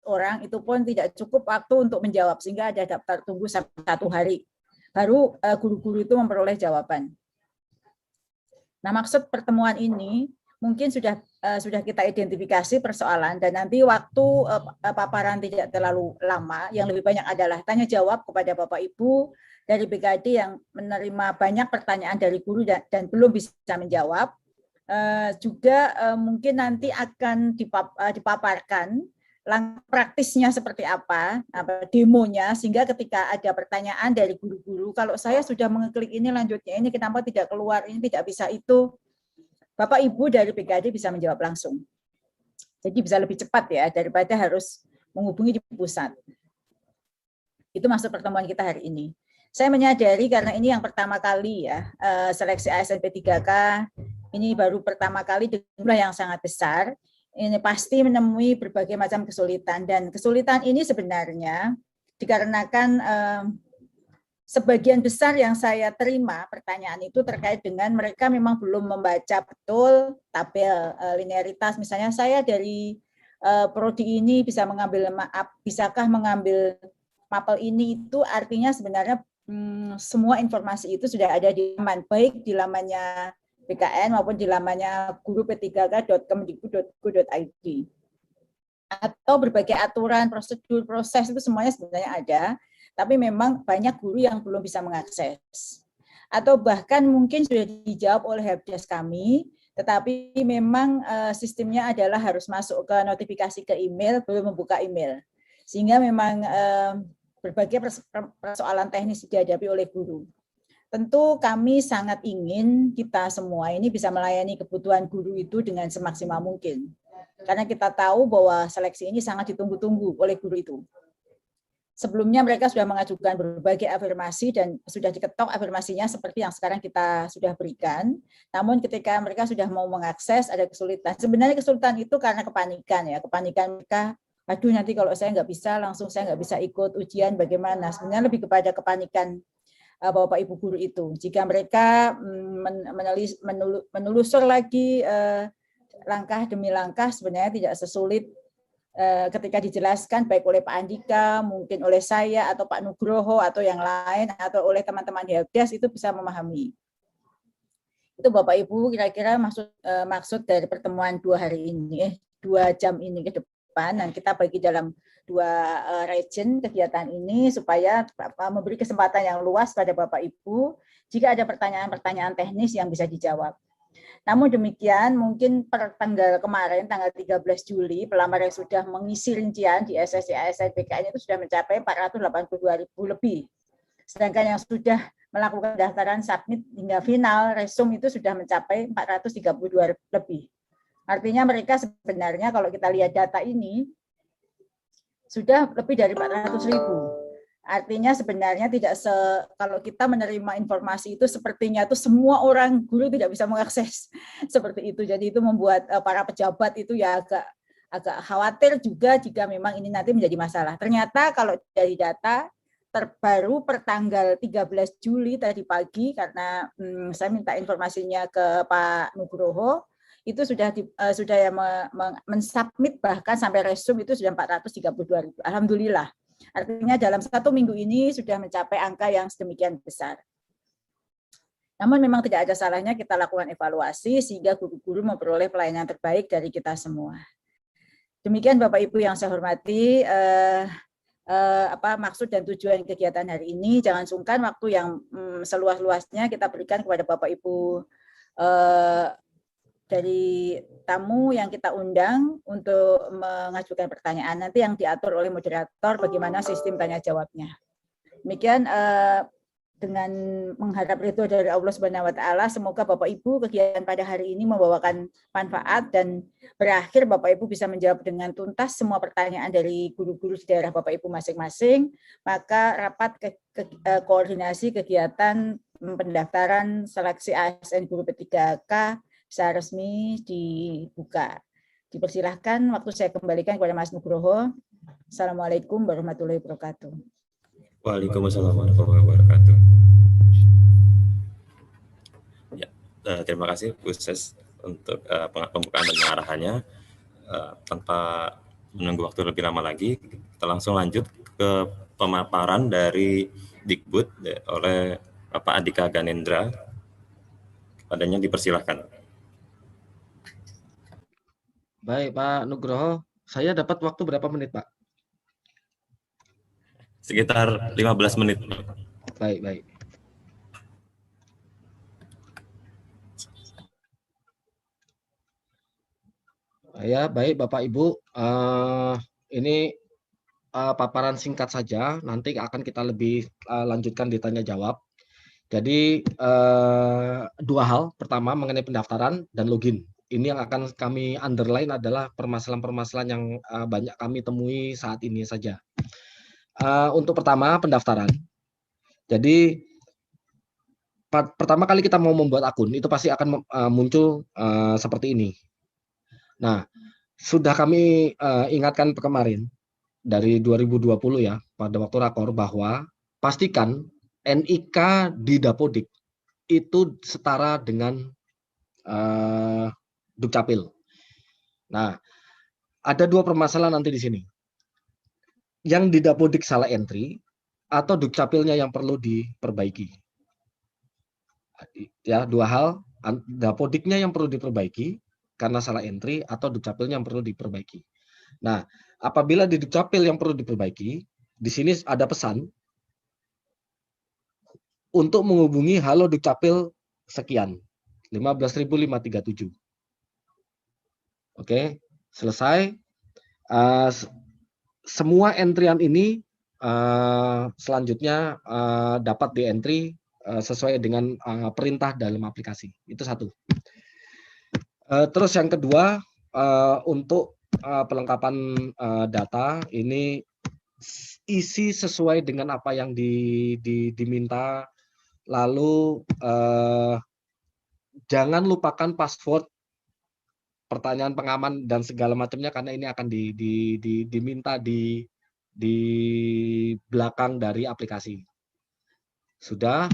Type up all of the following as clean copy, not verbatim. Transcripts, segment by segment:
orang, itu pun tidak cukup waktu untuk menjawab, sehingga ada daftar tunggu sampai 1 hari. Baru guru-guru itu memperoleh jawaban. Nah, maksud pertemuan ini mungkin sudah kita identifikasi persoalan, dan nanti waktu paparan tidak terlalu lama, yang lebih banyak adalah tanya jawab kepada Bapak Ibu dari BKD yang menerima banyak pertanyaan dari guru dan belum bisa menjawab. Juga mungkin nanti akan dipaparkan langkah praktisnya seperti apa demonya, sehingga ketika ada pertanyaan dari guru-guru, kalau saya sudah mengeklik ini lanjutnya ini kenapa tidak keluar, ini tidak bisa itu, Bapak Ibu dari BKD bisa menjawab langsung. Jadi bisa lebih cepat ya daripada harus menghubungi di pusat. Itu maksud pertemuan kita hari ini. Saya menyadari karena ini yang pertama kali ya, seleksi ASN P3K ini baru pertama kali dengan jumlah yang sangat besar. Ini pasti menemui berbagai macam kesulitan, dan kesulitan ini sebenarnya dikarenakan sebagian besar yang saya terima pertanyaan itu terkait dengan mereka memang belum membaca betul tabel linearitas. Misalnya saya dari prodi ini bisa mengambil bisakah mengambil mapel ini, itu artinya sebenarnya semua informasi itu sudah ada di laman, baik di lamannya BKN maupun di lamannya guru-p3k.kemdikbud.go.id. Atau berbagai aturan, prosedur, proses itu semuanya sebenarnya ada, tapi memang banyak guru yang belum bisa mengakses. Atau bahkan mungkin sudah dijawab oleh helpdesk kami, tetapi memang sistemnya adalah harus masuk ke notifikasi ke email, belum membuka email. Sehingga memang berbagai persoalan teknis dihadapi oleh guru. Tentu kami sangat ingin kita semua ini bisa melayani kebutuhan guru itu dengan semaksimal mungkin. Karena kita tahu bahwa seleksi ini sangat ditunggu-tunggu oleh guru itu. Sebelumnya mereka sudah mengajukan berbagai afirmasi dan sudah diketok afirmasinya seperti yang sekarang kita sudah berikan. Namun ketika mereka sudah mau mengakses ada kesulitan. Sebenarnya kesulitan itu karena kepanikan ya, kepanikan mereka. Aduh, nanti kalau saya nggak bisa, langsung saya nggak bisa ikut ujian bagaimana. Sebenarnya lebih kepada kepanikan Bapak Ibu guru itu. Jika mereka menelusur lagi langkah demi langkah, sebenarnya tidak sesulit ketika dijelaskan baik oleh Pak Andika, mungkin oleh saya atau Pak Nugroho atau yang lain atau oleh teman-teman di helpdesk, itu bisa memahami. Itu Bapak Ibu kira-kira maksud dari pertemuan 2 hari ini, 2 jam ini ke depan, dan kita bagi dalam 2 region kegiatan ini supaya memberi kesempatan yang luas pada Bapak Ibu jika ada pertanyaan-pertanyaan teknis yang bisa dijawab. Namun demikian, mungkin per tanggal kemarin, tanggal 13 Juli, pelamar yang sudah mengisi rincian di SSC ASN PKN itu sudah mencapai 482.000 lebih. Sedangkan yang sudah melakukan daftaran submit hingga final, resume itu sudah mencapai 432 lebih. Artinya mereka sebenarnya kalau kita lihat data ini, sudah lebih dari 400.000. Artinya sebenarnya tidak kalau kita menerima informasi itu sepertinya itu semua orang guru tidak bisa mengakses seperti itu. Jadi itu membuat para pejabat itu ya agak khawatir juga jika memang ini nanti menjadi masalah. Ternyata kalau dari data terbaru per tanggal 13 Juli tadi pagi, karena saya minta informasinya ke Pak Nugroho, itu sudah ya mensubmit bahkan sampai resume itu sudah 432.000. Alhamdulillah. Artinya dalam 1 minggu ini sudah mencapai angka yang sedemikian besar. Namun memang tidak ada salahnya kita lakukan evaluasi sehingga guru-guru memperoleh pelayanan terbaik dari kita semua. Demikian Bapak Ibu yang saya hormati, maksud dan tujuan kegiatan hari ini. Jangan sungkan waktu yang seluas-luasnya kita berikan kepada Bapak Ibu dari tamu yang kita undang untuk mengajukan pertanyaan. Nanti yang diatur oleh moderator bagaimana sistem tanya jawabnya. Demikian dengan mengharap ridho dari Allah Subhanahu wa taala, semoga Bapak Ibu kegiatan pada hari ini membawakan manfaat dan berakhir Bapak Ibu bisa menjawab dengan tuntas semua pertanyaan dari guru-guru di daerah Bapak Ibu masing-masing. Maka rapat koordinasi kegiatan pendaftaran seleksi ASN guru P3K secara resmi dibuka. Dipersilahkan, waktu saya kembalikan kepada Mas Nugroho. Assalamualaikum warahmatullahi wabarakatuh. Waalaikumsalam warahmatullahi wabarakatuh. Ya, terima kasih Bu Ses untuk pembukaan dan pengarahannya. Tanpa menunggu waktu lebih lama lagi, kita langsung lanjut ke pemaparan dari Dikbud oleh Bapak Andika Ganendra. Kepadanya dipersilahkan. Baik, Pak Nugroho. Saya dapat waktu berapa menit, Pak? Sekitar 15 menit. Baik, baik. Ya, baik Bapak Ibu. Ini paparan singkat saja. Nanti akan kita lebih lanjutkan di tanya jawab. Jadi dua hal. Pertama mengenai pendaftaran dan login. Ini yang akan kami underline adalah permasalahan-permasalahan yang banyak kami temui saat ini saja. Untuk pertama pendaftaran. Jadi pertama kali kita mau membuat akun itu pasti akan muncul seperti ini. Nah, sudah kami ingatkan kemarin dari 2020 ya pada waktu rakor bahwa pastikan NIK di Dapodik itu setara dengan Dukcapil. Nah, ada dua permasalahan nanti di sini. Yang di Dapodik salah entry atau Dukcapilnya yang perlu diperbaiki. Ya, dua hal, Dapodiknya yang perlu diperbaiki karena salah entry atau Dukcapilnya yang perlu diperbaiki. Nah, apabila di Dukcapil yang perlu diperbaiki, di sini ada pesan untuk menghubungi halo Dukcapil sekian 15.537. Oke, selesai. Semua entrian ini selanjutnya dapat di-entry sesuai dengan perintah dalam aplikasi. Itu satu. Terus yang kedua, untuk pelengkapan data ini isi sesuai dengan apa yang diminta. Lalu jangan lupakan password, pertanyaan pengaman dan segala macamnya karena ini akan diminta di belakang dari aplikasi. Sudah.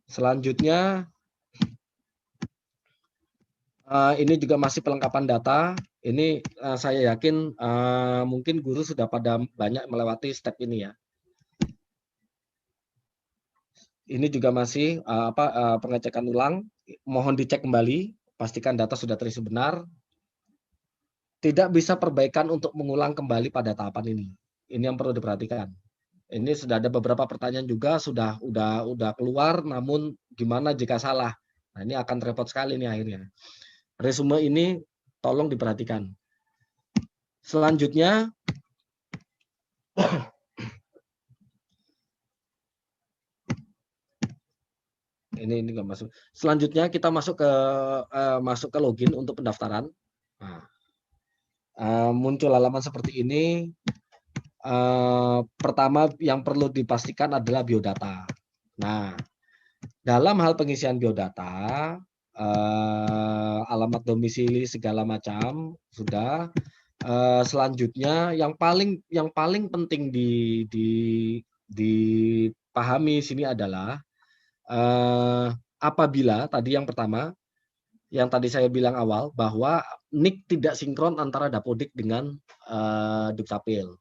Selanjutnya ini juga masih pelengkapan data. Ini saya yakin mungkin guru sudah pada banyak melewati step ini ya. Ini juga masih pengecekan ulang. Mohon dicek kembali, pastikan data sudah terisi benar. Tidak bisa perbaikan untuk mengulang kembali pada tahapan ini. Ini yang perlu diperhatikan. Ini sudah ada beberapa pertanyaan juga sudah keluar, namun gimana jika salah? Nah, ini akan repot sekali nih akhirnya. Resume ini tolong diperhatikan. Selanjutnya ini nggak masuk. Selanjutnya kita masuk ke login untuk pendaftaran. Nah, muncul halaman seperti ini. Pertama yang perlu dipastikan adalah biodata. Nah, dalam hal pengisian biodata, alamat domisili segala macam sudah. Selanjutnya yang paling penting dipahami sini adalah apabila tadi yang pertama yang tadi saya bilang awal bahwa NIK tidak sinkron antara Dapodik dengan Dukcapil.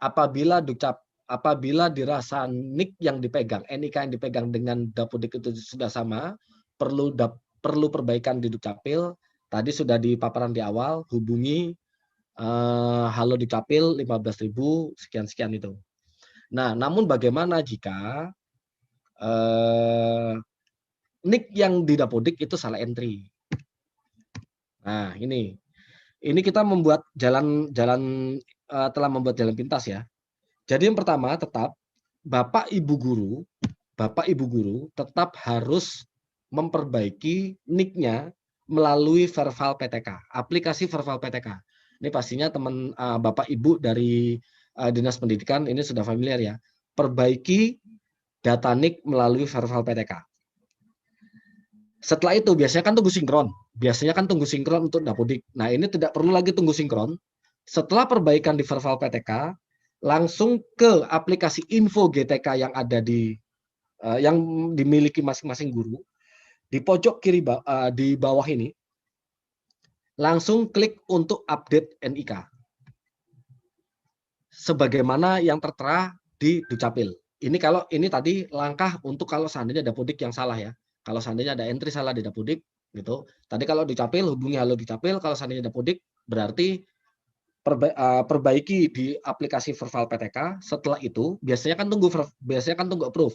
Apabila dirasa NIK yang dipegang, NIK yang dipegang dengan Dapodik itu sudah sama, perlu perbaikan di Dukcapil. Tadi sudah di paparan di awal, hubungi halo Dukcapil 15.000 sekian itu. Nah, namun bagaimana jika NIK yang di Dapodik itu salah entry? Nah, ini kita membuat telah membuat jalan pintas ya. Jadi yang pertama tetap Bapak Ibu guru tetap harus memperbaiki NIK-nya melalui Verval PTK, aplikasi Verval PTK. Ini pastinya teman Bapak Ibu dari Dinas Pendidikan ini sudah familiar ya. Perbaiki data NIK melalui Verval PTK. Setelah itu biasanya kan tunggu sinkron untuk Dapodik. Nah, ini tidak perlu lagi tunggu sinkron. Setelah perbaikan di Verval PTK, langsung ke aplikasi info GTK yang ada yang dimiliki masing-masing guru. Di pojok kiri di bawah ini, langsung klik untuk update NIK. sebagaimana yang tertera di Dukcapil. Ini kalau ini tadi langkah untuk kalau seandainya Dapodik yang salah ya. Kalau seandainya ada entry salah di Dapodik gitu. Tadi kalau Dukcapil hubungi Halo Dukcapil, kalau seandainya Dapodik berarti perbaiki di aplikasi Verval PTK. Setelah itu biasanya kan tunggu approve.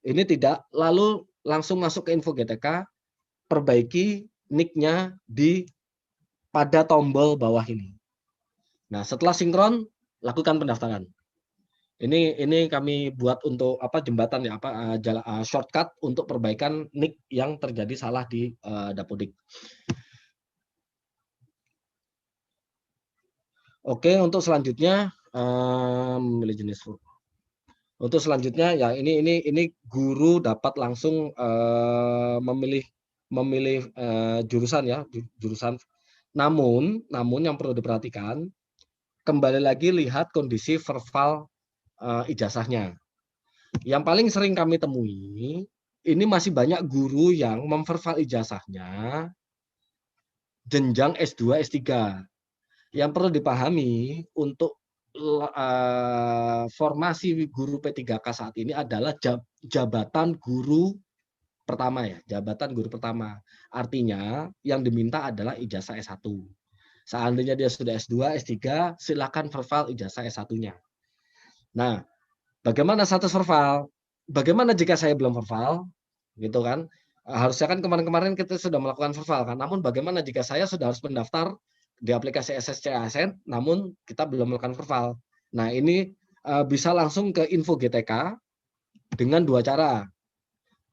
Ini tidak lalu langsung masuk ke info GTK, perbaiki nick-nya pada tombol bawah ini. Nah, setelah sinkron, lakukan pendaftaran. Ini kami buat untuk jembatan ya, shortcut untuk perbaikan nick yang terjadi salah di Dapodik. Oke, untuk selanjutnya memilih jenis. Untuk selanjutnya ya ini guru dapat langsung memilih jurusan ya, jurusan. Namun yang perlu diperhatikan, kembali lagi lihat kondisi verval ijazahnya. Yang paling sering kami temui, ini masih banyak guru yang memverval ijazahnya jenjang S2, S3. Yang perlu dipahami untuk formasi guru P3K saat ini adalah jabatan guru pertama ya, jabatan guru pertama. Artinya yang diminta adalah ijazah S1. Seandainya dia sudah S2, S3, silakan verval ijazah S1-nya. Nah, bagaimana status verval? Bagaimana jika saya belum verval? Gitu kan? Harusnya kan kemarin-kemarin kita sudah melakukan verval kan. Namun bagaimana jika saya sudah harus mendaftar di aplikasi SSC ASN, namun kita belum melakukan verval? Nah, ini bisa langsung ke info GTK dengan dua cara.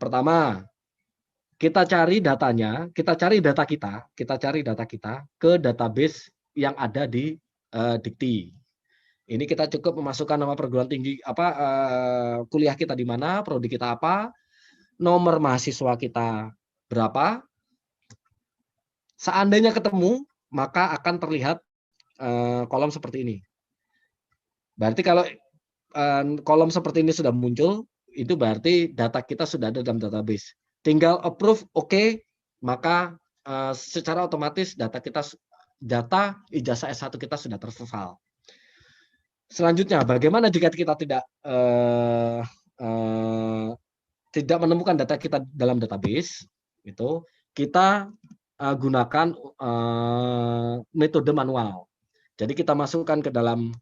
Pertama, kita cari datanya, kita cari data kita ke database yang ada di Dikti. Ini kita cukup memasukkan nama perguruan tinggi kuliah kita di mana, prodi kita apa, nomor mahasiswa kita berapa. Seandainya ketemu, maka akan terlihat kolom seperti ini. Berarti kalau kolom seperti ini sudah muncul, itu berarti data kita sudah ada dalam database. Tinggal approve, oke, maka secara otomatis data ijazah S1 kita sudah terverval. Selanjutnya, bagaimana jika kita tidak menemukan data kita dalam database? Itu kita gunakan metode manual. Jadi kita masukkan ke dalam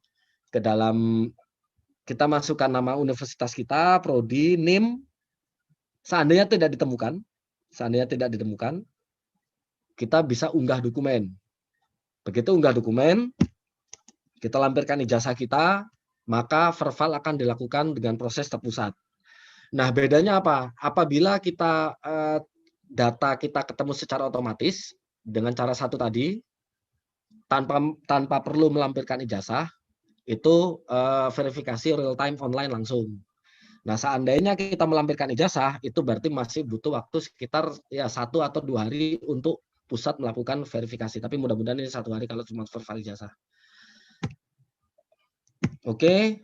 kita masukkan nama universitas kita, prodi, NIM. Seandainya tidak ditemukan, kita bisa unggah dokumen. Begitu unggah dokumen, kita lampirkan ijazah kita, maka verval akan dilakukan dengan proses terpusat. Nah, bedanya apa? Apabila data kita ketemu secara otomatis dengan cara satu tadi, tanpa perlu melampirkan ijazah, itu verifikasi real time online langsung. Nah, seandainya kita melampirkan ijazah, itu berarti masih butuh waktu sekitar 1 atau 2 hari untuk pusat melakukan verifikasi. Tapi mudah-mudahan ini 1 hari kalau cuma verval ijazah. Oke.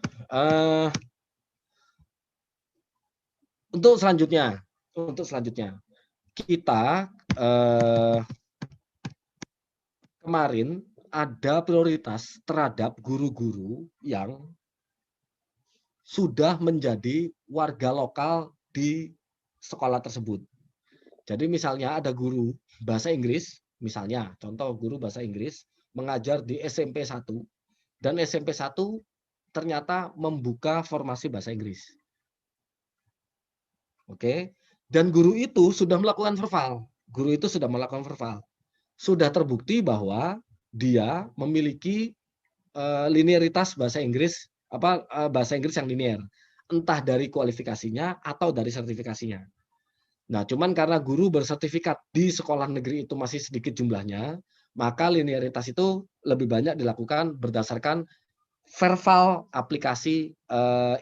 Untuk selanjutnya kita kemarin ada prioritas terhadap guru-guru yang sudah menjadi warga lokal di sekolah tersebut. Jadi misalnya ada guru bahasa Inggris, misalnya contoh guru bahasa Inggris mengajar di SMP 1 dan SMP 1 ternyata membuka formasi bahasa Inggris. Oke, dan guru itu sudah melakukan verval. Sudah terbukti bahwa dia memiliki linearitas bahasa Inggris yang linear, entah dari kualifikasinya atau dari sertifikasinya. Nah, cuman karena guru bersertifikat di sekolah negeri itu masih sedikit jumlahnya, maka linearitas itu lebih banyak dilakukan berdasarkan verval aplikasi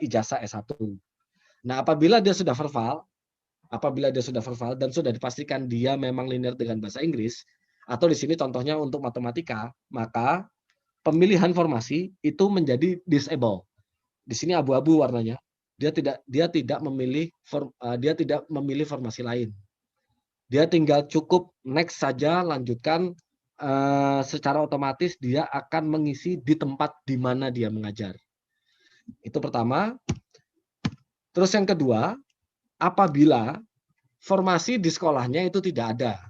ijazah S1. Nah, apabila dia sudah verval dan sudah dipastikan dia memang linear dengan bahasa Inggris, atau di sini contohnya untuk matematika, maka pemilihan formasi itu menjadi disable. Di sini abu-abu warnanya. Dia tidak memilih formasi lain. Dia tinggal cukup next saja, lanjutkan, secara otomatis dia akan mengisi di tempat di mana dia mengajar. Itu pertama. Terus yang kedua, apabila formasi di sekolahnya itu tidak ada,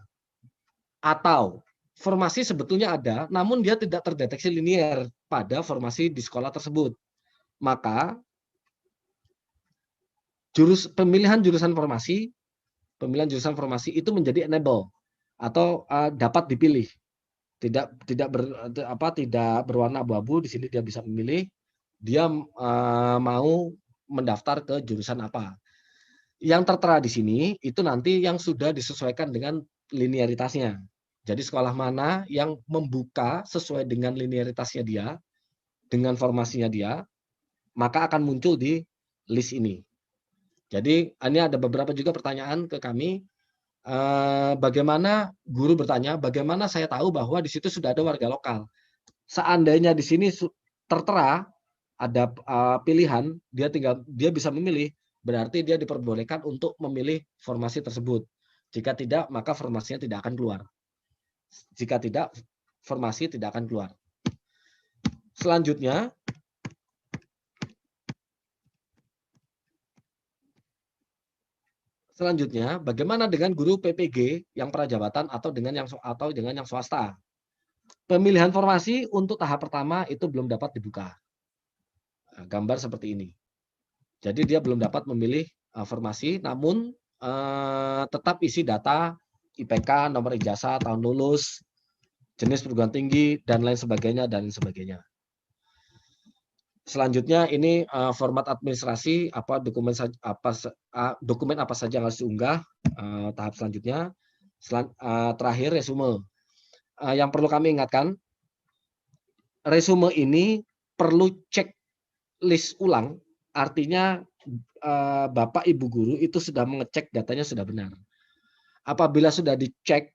atau formasi sebetulnya ada, namun dia tidak terdeteksi linier pada formasi di sekolah tersebut, maka pemilihan jurusan formasi itu menjadi enable atau dapat dipilih. Tidak berwarna abu-abu. Di sini dia bisa memilih dia mau mendaftar ke jurusan apa. Yang tertera di sini itu nanti yang sudah disesuaikan dengan linearitasnya. Jadi sekolah mana yang membuka sesuai dengan linearitasnya dia, dengan formasinya dia, maka akan muncul di list ini. Jadi ini ada beberapa juga pertanyaan ke kami. Bagaimana guru bertanya, bagaimana saya tahu bahwa di situ sudah ada warga lokal? Seandainya di sini tertera ada pilihan, dia bisa memilih, berarti dia diperbolehkan untuk memilih formasi tersebut. Jika tidak, maka formasinya tidak akan keluar. Jika tidak, formasi tidak akan keluar. Selanjutnya, bagaimana dengan guru PPG yang prajabatan atau dengan yang swasta? Pemilihan formasi untuk tahap pertama itu belum dapat dibuka. Gambar seperti ini. Jadi dia belum dapat memilih formasi, namun tetap isi data IPK, nomor ijazah, tahun lulus, jenis perguruan tinggi, dan lain sebagainya, Selanjutnya ini format administrasi, dokumen apa saja yang harus diunggah. Tahap selanjutnya, terakhir resume. Yang perlu kami ingatkan, resume ini perlu cek list ulang, artinya Bapak Ibu guru itu sudah mengecek datanya sudah benar. Apabila sudah dicek,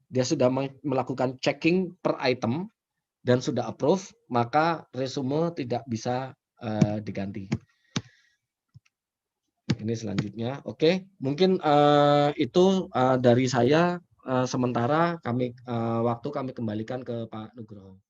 dia sudah melakukan checking per item dan sudah approve, maka resume tidak bisa diganti. Ini selanjutnya. Oke, mungkin itu dari saya. Sementara waktu kami kembalikan ke Pak Nugroho.